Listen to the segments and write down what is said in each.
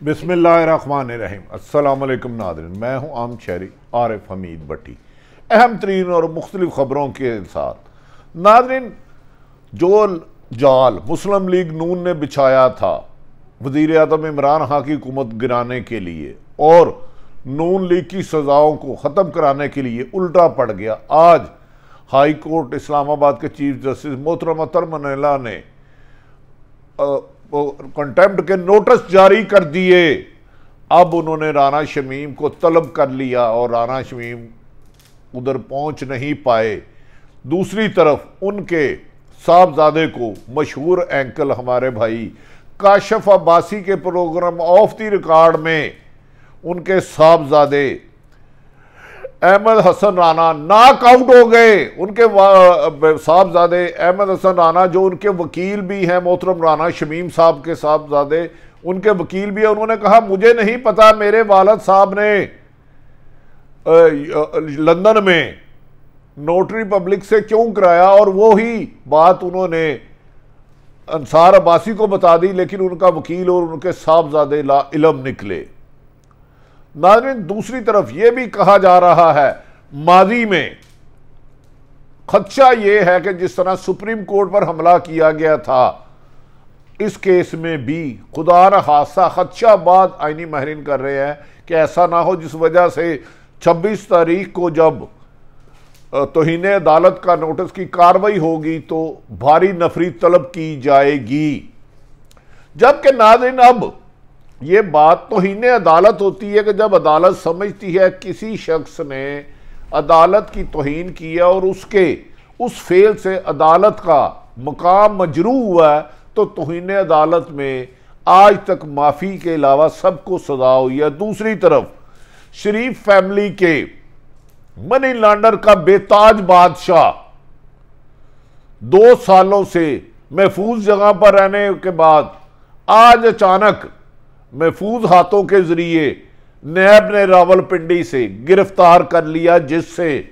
बिस्मिल्लाहिर्रहमानिर्रहीम। अस्सलाम वालेकुम नाज़रीन, मैं हूँ आम शहरी आरिफ हमीद भट्टी। अहम तरीन और मुख्तलिफ ख़बरों के साथ नाज़रीन, जो जाल मुस्लिम लीग नून ने बिछाया था वज़ीर आज़म इमरान खान की हुकूमत गिराने के लिए और नून लीग की सज़ाओं को ख़त्म कराने के लिए उल्टा पड़ गया। आज हाई कोर्ट इस्लामाबाद के चीफ जस्टिस मोहतरमा तरमनेला ने कंटेम्प्ट के नोटिस जारी कर दिए। अब उन्होंने राना शमीम को तलब कर लिया और राना शमीम उधर पहुंच नहीं पाए। दूसरी तरफ उनके साहबजादे को मशहूर एंकल हमारे भाई काशिफ अब्बासी के प्रोग्राम ऑफ द रिकॉर्ड में उनके साहबजादे अहमद हसन राना नॉक आउट हो गए। उनके साहबजादे अहमद हसन राना जो उनके वकील भी हैं, मोहतरम राना शमीम साहब के साहबजादे उनके वकील भी है, उन्होंने कहा मुझे नहीं पता मेरे वालिद साहब ने लंदन में नोटरी पब्लिक से क्यों कराया, और वो ही बात उन्होंने अंसार अब्बासी को बता दी, लेकिन उनका वकील और उनके साहबजादे ला इल्म निकले। नाज़रीन, दूसरी तरफ यह भी कहा जा रहा है माजी में खदशा यह है कि जिस तरह सुप्रीम कोर्ट पर हमला किया गया था, इस केस में भी खुदा न खासा खदशा बात आईनी माहिरीन कर रहे हैं कि ऐसा ना हो जिस वजह से 26 तारीख को जब तौहीन अदालत का नोटिस की कार्रवाई होगी तो भारी नफरी तलब की जाएगी। जबकि नाज़रीन, अब ये बात तौहीन अदालत होती है कि जब अदालत समझती है किसी शख्स ने अदालत की तौहीन की है और उसके उस फेल से अदालत का मकाम मजरू हुआ है, तो तौहीन अदालत में आज तक माफ़ी के अलावा सबको सजा हुई है। दूसरी तरफ शरीफ फैमिली के मनी लॉन्डर का बेताज बादशाह 2 सालों से महफूज जगह पर रहने के बाद आज अचानक महफूज हाथों के जरिए नैब ने रावलपिंडी से गिरफ्तार कर लिया, जिससे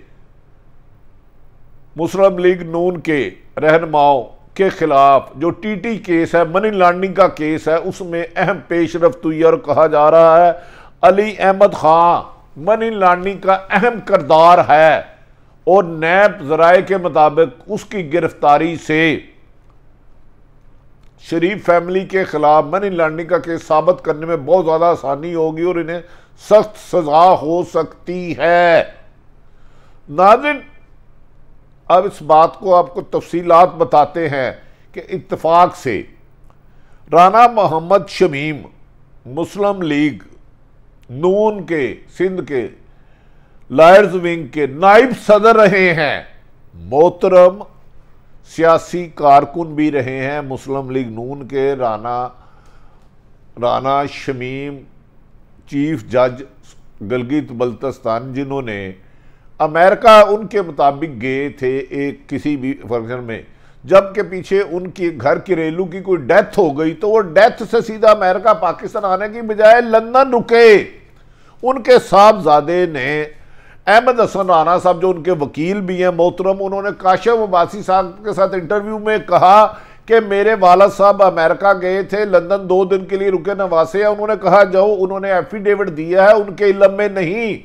मुस्लिम लीग नून के रहनुमाओं के खिलाफ जो टीटी केस है, मनी लॉन्ड्रिंग का केस है, उसमें अहम पेशरफ्त हुई और कहा जा रहा है अली अहमद खान मनी लॉन्ड्रिंग का अहम किरदार है और नैब जराए के मुताबिक उसकी गिरफ्तारी से शरीफ फैमिली के खिलाफ मनी लॉन्ड्रिंग का केस साबित करने में बहुत ज्यादा आसानी होगी और इन्हें सख्त सजा हो सकती है। नाज़रीन, अब इस बात को आपको तफसीलात बताते हैं कि इत्तेफाक से राना मोहम्मद शमीम मुस्लिम लीग नून के सिंध के लायर्स विंग के नाइब सदर रहे हैं, मोहतरम सियासी कारकुन भी रहे हैं मुस्लिम लीग नून के। राना शमीम चीफ जज गिलगित बल्तिस्तान, जिन्होंने अमेरिका उनके मुताबिक गए थे एक किसी भी फंक्शन में, जबकि पीछे उनकी घर घरेलू की कोई डेथ हो गई तो वो डेथ से सीधा अमेरिका पाकिस्तान आने की बजाय लंदन रुके। उनके साहबजादे ने अहमद हसन राना साहब जो उनके वकील भी हैं मोहतरम, उन्होंने काशिफ अब्बासी साहब के साथ इंटरव्यू में कहा कि मेरे वालिद साहब अमेरिका गए थे, लंदन 2 दिन के लिए रुके नवासे हैं। उन्होंने कहा जो उन्होंने एफिडेविट दिया है उनके इल्म में नहीं।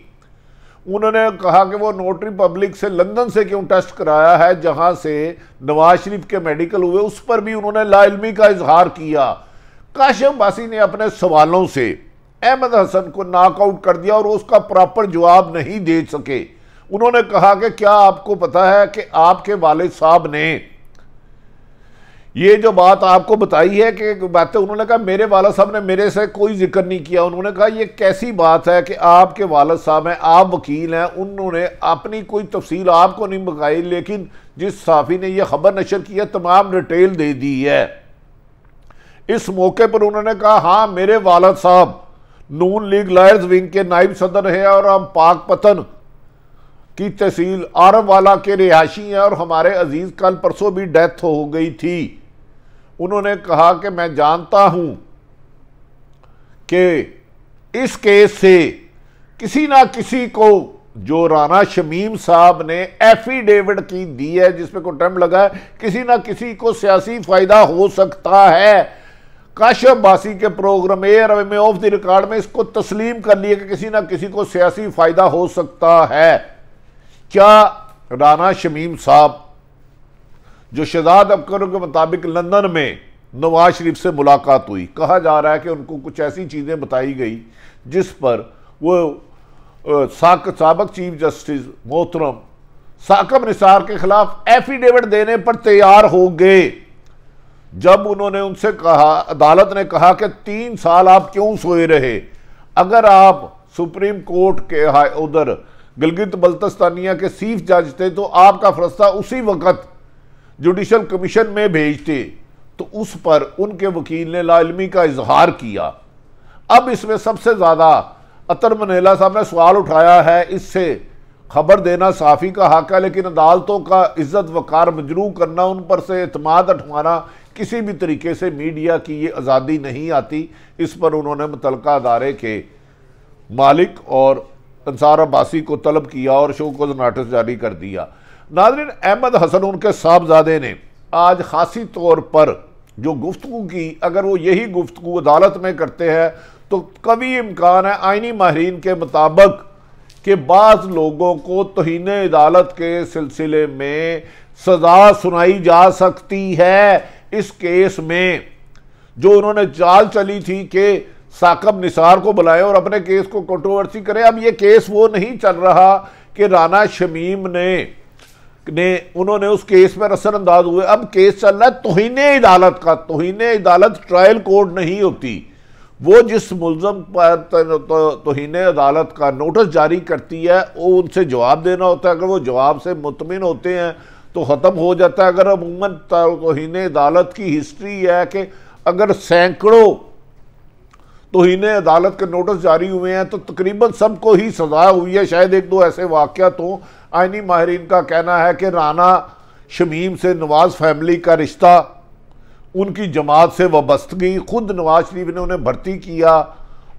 उन्होंने कहा कि वो नोटरी पब्लिक से लंदन से क्यों टेस्ट कराया है जहां से नवाज शरीफ के मेडिकल हुए, उस पर भी उन्होंने लाइल्मी का इजहार किया। काशिफ अब्बासी ने अपने सवालों से अहमद हसन को नॉकआउट कर दिया और उसका प्रॉपर जवाब नहीं दे सके। उन्होंने कहा कि क्या आपको पता है कि आपके वालिद साहब ने ये जो बात आपको बताई है कि बातें, उन्होंने कहा मेरे वालिद साहब ने मेरे से कोई जिक्र नहीं किया। उन्होंने कहा ये कैसी बात है कि आपके वालिद साहब हैं, आप वकील हैं, उन्होंने अपनी कोई तफसील आपको नहीं बताई, लेकिन जिस साफी ने यह खबर नशर की है तमाम डिटेल दे दी है। इस मौके पर उन्होंने कहा हाँ, मेरे वालिद साहब नून लीग लायर्स विंग के नाइब सदर है और हम पाकपतन की तहसील आरवाला के रिहायशी हैं और हमारे अजीज कल परसों भी डेथ हो गई थी। उन्होंने कहा कि मैं जानता हूं कि इस केस से किसी ना किसी को, जो राना शमीम साहब ने एफिडेविट की दी है जिसपे कंटेम्प्ट लगा है, किसी ना किसी को सियासी फायदा हो सकता है। काशिफ अब्बासी के प्रोग्राम एयर में ऑफ द रिकॉर्ड में इसको तस्लीम कर लिया कि किसी ना किसी को सियासी फायदा हो सकता है। क्या राना शमीम साहब जो शहजाद अख्तर के मुताबिक लंदन में नवाज शरीफ से मुलाकात हुई, कहा जा रहा है कि उनको कुछ ऐसी चीजें बताई गई जिस पर वो साबिक चीफ जस्टिस मोहतरम साकब निसार के खिलाफ एफिडेविट देने पर तैयार हो गए। जब उन्होंने उनसे कहा, अदालत ने कहा कि 3 साल आप क्यों सोए रहे, अगर आप सुप्रीम कोर्ट के उधर गिलगित बल्तिस्तानिया के चीफ जज थे तो आपका फैसला उसी वक्त जुडिशल कमीशन में भेजते। तो उस पर उनके वकील ने लाइल्मी का इजहार किया। अब इसमें सबसे ज्यादा अतर मनीला साहब ने सवाल उठाया है, इससे खबर देना साफी का हक है, लेकिन अदालतों का इज्जत वकार मजरू करना, उन पर से एतमाद उठवाना, किसी भी तरीके से मीडिया की ये आज़ादी नहीं आती। इस पर उन्होंने मुतलका अदारे के मालिक और अंसार अब्बासी को तलब किया और शो को नोटिस जारी कर दिया। नाज़रीन, अहमद हसन उनके साहबजादे ने आज खासी तौर पर जो गुफ्तगू की, अगर वो यही गुफ्तगू अदालत में करते हैं तो कभी इम्कान है आईनी माहिरीन के मुताबिक कि बाज़ लोगों को तौहीन अदालत के सिलसिले में सजा सुनाई जा सकती है। इस केस में जो उन्होंने चाल चली थी कि साकब निसार को बुलाए और अपने केस को कंट्रोवर्सी करे, अब ये केस वो नहीं चल रहा कि राना शमीम उन्होंने उस केस में असरअंदाज हुए। अब केस चल रहा है तौहीन अदालत का। तौहीन अदालत ट्रायल कोर्ट नहीं होती, वो जिस मुल्ज़म पर तौहीन अदालत का नोटिस जारी करती है वो उनसे जवाब देना होता है। अगर वो जवाब से मुतमिन होते हैं तो ख़त्म हो जाता है। अगर अमूमन तौहीन अदालत की हिस्ट्री है कि अगर सैकड़ों तौहीन अदालत के नोटिस जारी हुए हैं तो तकरीबन सबको ही सजा हुई है। शायद 1-2 ऐसे वाक़यात तो आईनी माहिरीन का कहना है कि राना शमीम से नवाज फैमिली का रिश्ता, उनकी जमात से वाबस्तगी, खुद नवाज शरीफ ने उन्हें भर्ती किया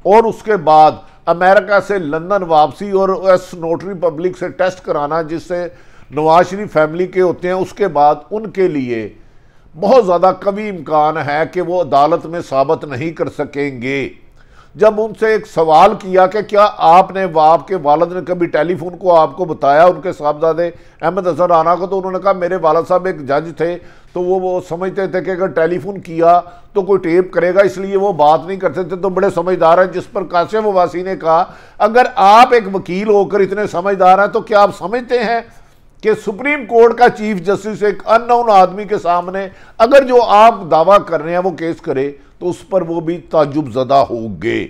और उसके बाद अमेरिका से लंदन वापसी और एस नोटरी पब्लिक से टेस्ट कराना जिससे नवाज शरीफ फैमिली के होते हैं, उसके बाद उनके लिए बहुत ज़्यादा कभी इम्कान है कि वो अदालत में साबित नहीं कर सकेंगे। जब उनसे एक सवाल किया कि क्या आपने आपके वालिद ने कभी टेलीफोन को आपको बताया उनके साहबजादे अहमद हसन राना को, तो उन्होंने कहा मेरे वालिद साहब एक जज थे तो वो समझते थे कि अगर टेलीफोन किया तो कोई टेप करेगा, इसलिए वो बात नहीं करते थे, तो बड़े समझदार हैं। जिस पर काशिफ अब्बासी ने कहा अगर आप एक वकील होकर इतने समझदार हैं तो क्या आप समझते हैं कि सुप्रीम कोर्ट का चीफ जस्टिस एक अननोन आदमी के सामने अगर जो आप दावा कर रहे हैं वो केस करे तो उस पर वो भी ताजुबज़दा होंगे।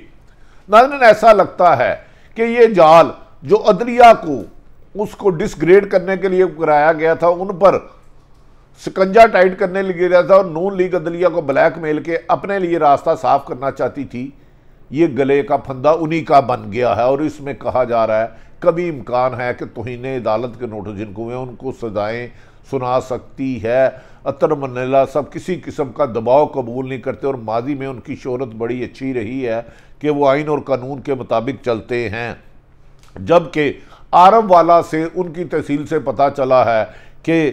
नाज़रीन, ऐसा लगता है कि ये जाल जो अदलिया को उसको डिसग्रेड करने के लिए कराया गया था, उन पर शिकंजा टाइट करने लगे गया था और नून लीग अदलिया को ब्लैकमेल के अपने लिए रास्ता साफ करना चाहती थी, ये गले का फंदा उन्हीं का बन गया है। और इसमें कहा जा रहा है कभी इम्कान है कि तौहीन अदालत के नोटिस जिनको हुए उनको सजाएं सुना सकती है। अतर मनीला सब किसी किस्म का दबाव कबूल नहीं करते और माजी में उनकी शोहरत बड़ी अच्छी रही है कि वो आइन और कानून के मुताबिक चलते हैं। जबकि आरब वाला से उनकी तहसील से पता चला है कि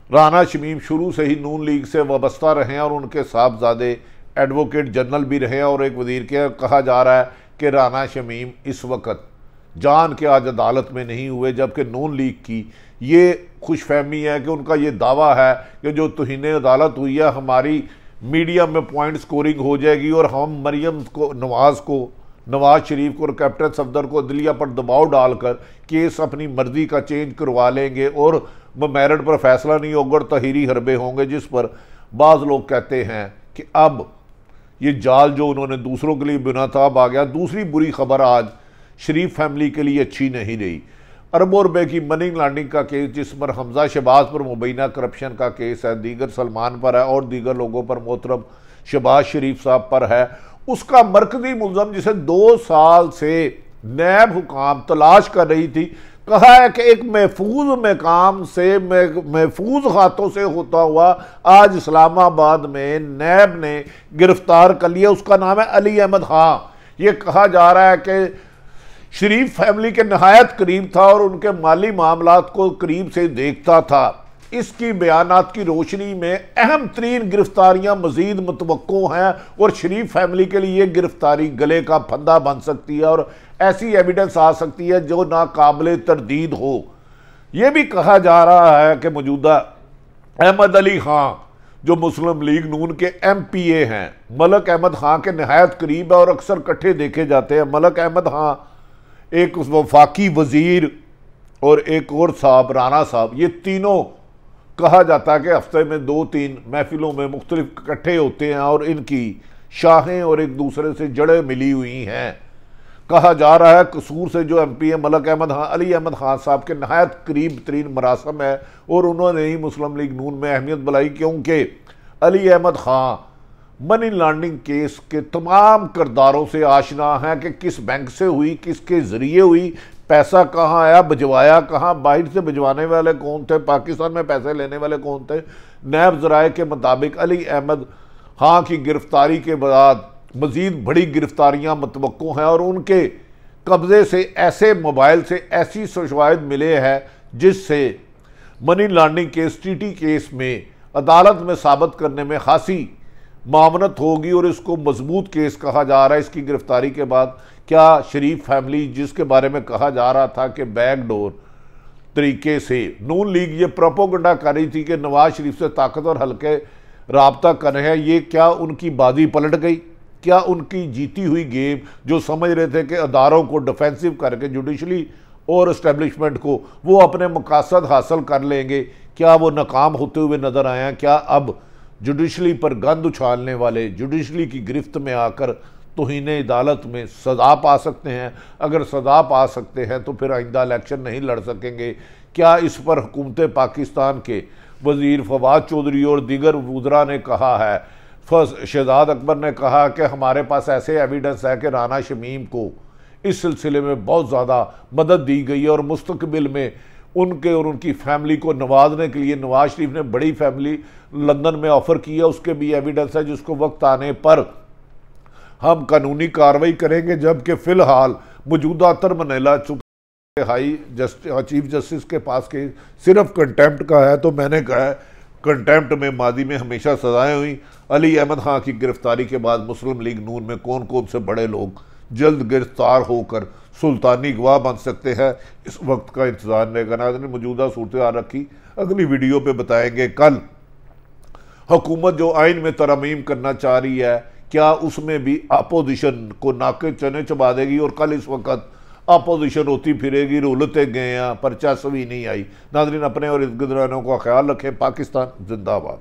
राना शमीम शुरू से ही नून लीग से वाबस्ता रहे हैं और उनके साहबजादे एडवोकेट जनरल भी रहे हैं और एक वजीर के कहा जा रहा है कि राना शमीम इस वक्त जान के आज अदालत में नहीं हुए, जबकि नून लीग की ये खुशफहमी है कि उनका ये दावा है कि जो तौहीन अदालत हुई है हमारी मीडिया में पॉइंट स्कोरिंग हो जाएगी और हम मरियम को नवाज शरीफ को और कैप्टन सफदर को अदलिया पर दबाव डालकर केस अपनी मर्जी का चेंज करवा लेंगे और मेरिट पर फैसला नहीं होगा और तहरीरी हरबे होंगे। जिस पर बाज़ लोग कहते हैं कि अब ये जाल जो उन्होंने दूसरों के लिए बुना था अब आ गया। दूसरी बुरी खबर आज शरीफ फैमिली के लिए अच्छी नहीं रही। अरबों रुपए की मनी लॉन्ड्रिंग का केस जिस पर हमजा शहबाज पर मुबैना करप्शन का केस है, दीगर सलमान पर है और दीगर लोगों पर मोहतरम शहबाज शरीफ साहब पर है, उसका मरकजी मुल्ज़म जिसे 2 साल से नैब हुकाम तलाश कर रही थी, कहा है कि एक महफूज मकाम से महफूज हाथों से होता हुआ आज इस्लामाबाद में नैब ने गिरफ्तार कर लिया। उसका नाम है अली अहमद खां। ये कहा जा रहा है कि शरीफ फैमिली के नहायत करीब था और उनके माली मामलात को करीब से देखता था। इसकी बयानात की रोशनी में अहम तरीन गिरफ्तारियां मजीद मुतवक्को हैं और शरीफ फैमिली के लिए गिरफ्तारी गले का फंदा बन सकती है और ऐसी एविडेंस आ सकती है जो नाकाबिले तरदीद हो। यह भी कहा जा रहा है कि मौजूदा अहमद अली खां जो मुस्लिम लीग नून के MPA हैं, मलक अहमद खां के नहायत करीब है और अक्सर इकट्ठे देखे जाते हैं। मलक अहमद खां एक वफाकी वजीर और एक और साहब राना साहब, ये तीनों कहा जाता है कि हफ्ते में 2-3 महफिलों में मुख्तलिफ इकट्ठे होते हैं और इनकी शाखें और एक दूसरे से जड़ें मिली हुई हैं। कहा जा रहा है कसूर से जो MPA मलक अहमद खां अली अहमद खां साहब के नहायत करीब तरीन मरासम है और उन्होंने ही मुस्लिम लीग नून में अहमियत बुलाई, क्योंकि अली अहमद खां मनी लॉन्ड्रिंग केस के तमाम किरदारों से आशना है कि किस बैंक से हुई, किसके ज़रिए हुई, पैसा कहाँ आया, भिजवाया कहाँ, बाहर से भिजवाने वाले कौन थे, पाकिस्तान में पैसे लेने वाले कौन थे। नैब ज़राए के मुताबिक अली अहमद खां की गिरफ्तारी के बाद मज़ीद बड़ी गिरफ्तारियां मुतवक्को हैं और उनके कब्ज़े से ऐसे मोबाइल से ऐसी शवाहिद मिले हैं जिससे money laundering case TT case में अदालत में साबित करने में खासी मामनत होगी और इसको मजबूत केस कहा जा रहा है। इसकी गिरफ्तारी के बाद क्या शरीफ फैमिली, जिसके बारे में कहा जा रहा था कि बैकडोर तरीके से नून लीग ये प्रोपोगंडा कर रही थी कि नवाज शरीफ से ताकतवर हल्के राब्ता कर रहे हैं, ये क्या उनकी बाजी पलट गई? क्या उनकी जीती हुई गेम जो समझ रहे थे कि अदारों को डिफेंसिव करके जुडिशली और इस्टेब्लिशमेंट को वो अपने मकासद हासिल कर लेंगे, क्या वो नाकाम होते हुए नजर आए हैं? क्या अब जुडिशली पर गंद उछालने वाले जुडिशली की गिरफ्त में आकर तौहीन अदालत में सज़ा पा सकते हैं? अगर सज़ा पा सकते हैं तो फिर आइंदा इलेक्शन नहीं लड़ सकेंगे। क्या इस पर हुकूमत पाकिस्तान के वज़ीर फवाद चौधरी और दीगर वज़रा ने कहा है? शहजाद अकबर ने कहा कि हमारे पास ऐसे एविडेंस है कि राना शमीम को इस सिलसिले में बहुत ज़्यादा मदद दी गई है और मुस्तकबिल में उनके और उनकी फैमिली को नवाजने के लिए नवाज शरीफ ने बड़ी फैमिली लंदन में ऑफ़र की है, उसके भी एविडेंस है जिसको वक्त आने पर हम कानूनी कार्रवाई करेंगे। जबकि फ़िलहाल मौजूदा तरमनेला चीफ जस्टिस के पास के सिर्फ कंटेम्प्ट का है, तो मैंने कहा है कंटेम्प्ट में मादी में हमेशा सजाएं हुई। अली अहमद खां की गिरफ्तारी के बाद मुस्लिम लीग नून में कौन कौन से बड़े लोग जल्द गिरफ्तार होकर सुल्तानी गवाह बन सकते हैं, इस वक्त का इंतजार रहेगा। नाज़रीन, मौजूदा सूरत हाल रखी अगली वीडियो पे बताएंगे। कल हुकूमत जो आइन में तरमीम करना चाह रही है, क्या उसमें भी अपोजिशन को नाके चने चबा देगी? और कल इस वक्त अपोजिशन होती फिरेगी, रोलते गए हैं, पर चस भी नहीं आई। नाज़रीन, अपने और इर्द गिर्द वालों का ख्याल रखें। पाकिस्तान जिंदाबाद।